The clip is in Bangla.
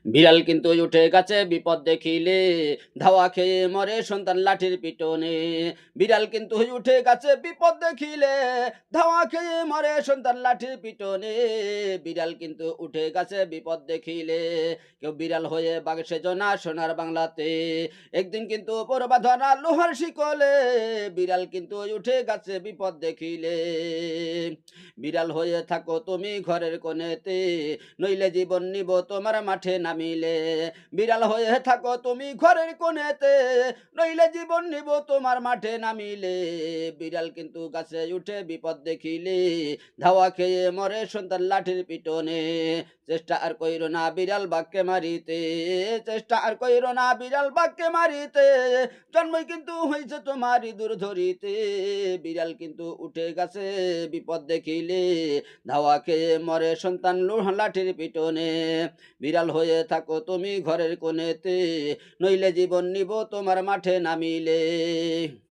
বিড়াল কিন্তু উঠে গেছে বিপদ দেখিলে, ধাওয়া খেয়ে মরে সন্তান লাঠির পিটনে। বিড়াল কিন্তু উঠে গেছে বিপদ দেখিলে, ধাওয়া খেয়ে মরে সন্তান লাঠির পিটনে। বিড়াল কিন্তু উঠে গেছে বিপদ দেখিলে, কেউ বিড়াল হয়ে বাঘে সেজো না সোনার বাংলাতে। একদিন কিন্তু পড়বা ধরা লোহার শিকলে, বিড়াল কিন্তু উঠে গেছে বিপদ দেখিলে। বিড়াল হয়ে থাকো তুমি ঘরের কোণেতে, নইলে জীবন নিব তোমার মাঠে নামিলে। বিড়াল হয়ে থাকো তুমি ঘরের কোণেতে, নইলে জীবন নিব তোমার মাঠে নামিলে। বিড়াল কিন্তু গাছে উঠে বিপদ দেখিলে, ধাওয়া খেয়ে মরে সন্তান লাঠির পিটনে। চেষ্টা আর কইরো না বিড়াল বাঘকে মারিতে, চেষ্টা আর কইরো না বিড়াল বাঘকে মারিতে। জন্মই কিন্তু হয়েছে তোমার ইঁদুর ধরিতে। বিড়াল কিন্তু উঠে গেছে বিপদ দেখিলে, ধাওয়া খেয়ে মরে সন্তান লাঠির পিটনে। বিড়াল হয়ে থাকো তুমি ঘরের কোণেতে, নইলে জীবন নিব তোমার মাঠে নামিলে।